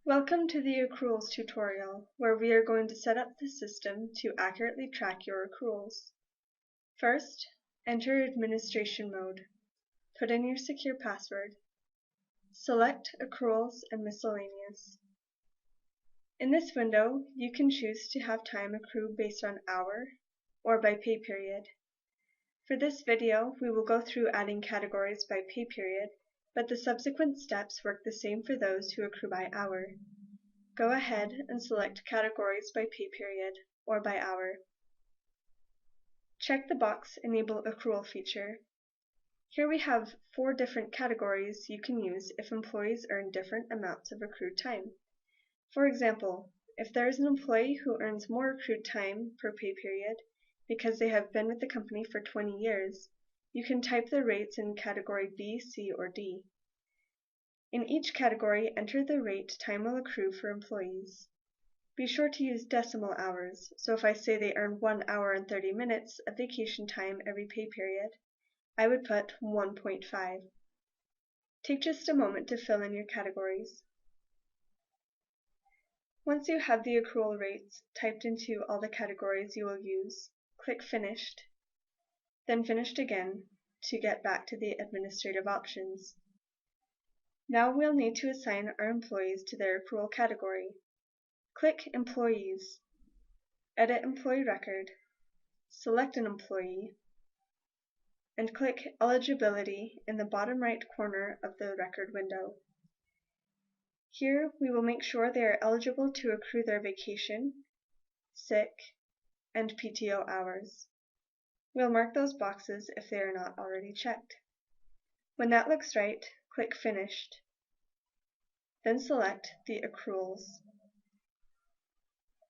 Welcome to the Accruals tutorial, where we are going to set up the system to accurately track your accruals. First, enter administration mode. Put in your secure password. Select Accruals and Miscellaneous. In this window, you can choose to have time accrue based on hour or by pay period. For this video, we will go through adding categories by pay period, but the subsequent steps work the same for those who accrue by hour. Go ahead and select categories by pay period or by hour. Check the box Enable Accrual Feature. Here we have 4 different categories you can use if employees earn different amounts of accrued time. For example, if there is an employee who earns more accrued time per pay period because they have been with the company for 20 years, you can type the rates in category B, C, or D. In each category, enter the rate time will accrue for employees. Be sure to use decimal hours, so if I say they earn 1 hour and 30 minutes of vacation time every pay period, I would put 1.5. Take just a moment to fill in your categories. Once you have the accrual rates typed into all the categories you will use, click Finished, then Finished again to get back to the administrative options. Now we'll need to assign our employees to their accrual category. Click Employees, edit Employee Record, select an employee, and click Eligibility in the bottom right corner of the record window. Here we will make sure they are eligible to accrue their vacation, sick, and PTO hours. We'll mark those boxes if they are not already checked. When that looks right, click Finished. Then select the Accruals.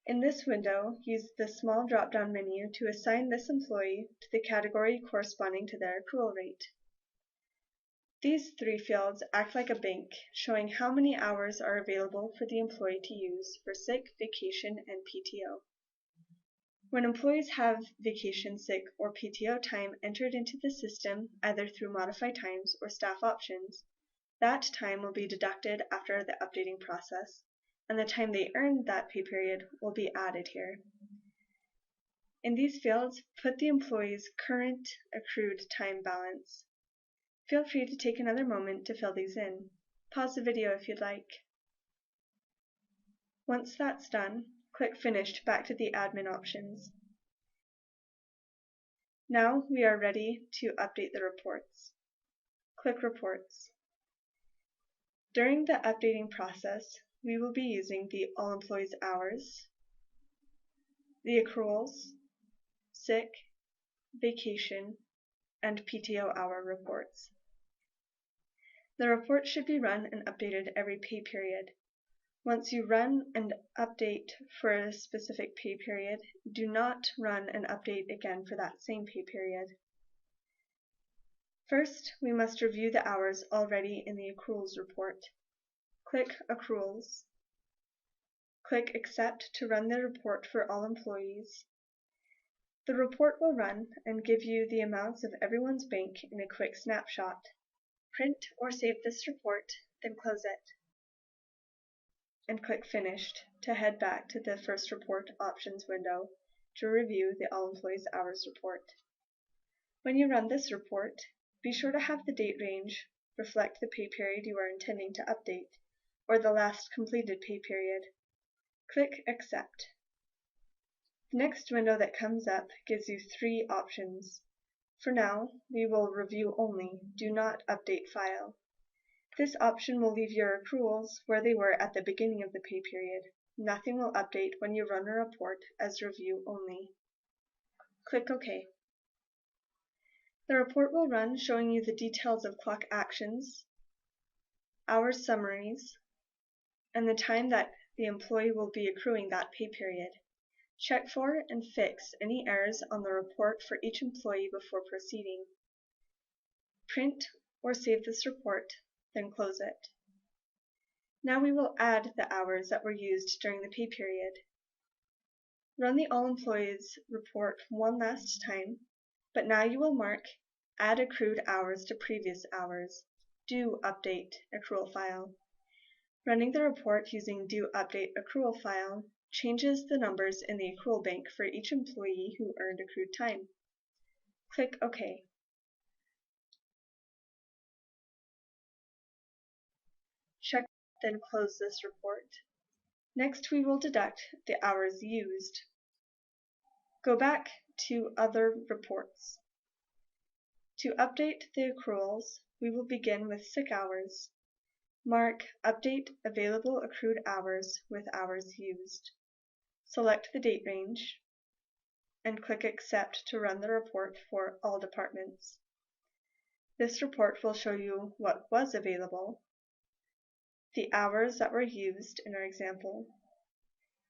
In this window, use the small drop-down menu to assign this employee to the category corresponding to their accrual rate. These 3 fields act like a bank, showing how many hours are available for the employee to use for sick, vacation, and PTO. When employees have vacation, sick, or PTO time entered into the system, either through Modify Times or Staff Options, that time will be deducted after the updating process, and the time they earned that pay period will be added here. In these fields, put the employee's current accrued time balance. Feel free to take another moment to fill these in. Pause the video if you'd like. Once that's done, click Finished back to the admin options. Now we are ready to update the reports. Click Reports. During the updating process, we will be using the All Employees Hours, the Accruals, Sick, Vacation, and PTO Hour reports. The report should be run and updated every pay period. Once you run and update for a specific pay period, do not run and update again for that same pay period. First, we must review the hours already in the Accruals report. Click Accruals. Click Accept to run the report for all employees. The report will run and give you the amounts of everyone's bank in a quick snapshot. Print or save this report, then close it. And click Finished to head back to the first report options window to review the All Employees Hours report. When you run this report, be sure to have the date range reflect the pay period you are intending to update, or the last completed pay period. Click Accept. The next window that comes up gives you 3 options. For now, we will review only, do not update file. This option will leave your accruals where they were at the beginning of the pay period. Nothing will update when you run a report as review only. Click OK. The report will run showing you the details of clock actions, hours summaries, and the time that the employee will be accruing that pay period. Check for and fix any errors on the report for each employee before proceeding. Print or save this report, then close it. Now we will add the hours that were used during the pay period. Run the All Employees report one last time, but now you will mark Add Accrued Hours to Previous Hours. Do update accrual file. Running the report using doUpdate accrual file changes the numbers in the accrual bank for each employee who earned accrued time. Click OK. Check, then close this report. Next, we will deduct the hours used. Go back to Other Reports. To update the accruals, we will begin with sick hours. Mark Update Available Accrued Hours with Hours Used. Select the date range and click Accept to run the report for all departments. This report will show you what was available, the hours that were used in our example,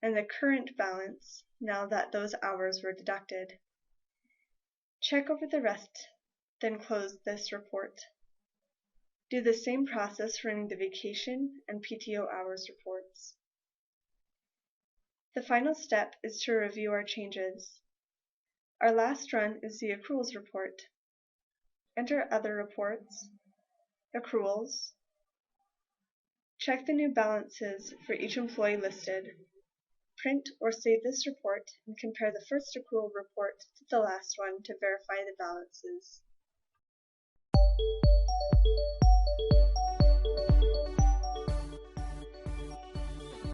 and the current balance now that those hours were deducted. Check over the rest, then close this report. Do the same process running the vacation and PTO hours reports. The final step is to review our changes. Our last run is the accruals report. Enter Other Reports, Accruals. Check the new balances for each employee listed. Print or save this report and compare the first accrual report to the last one to verify the balances.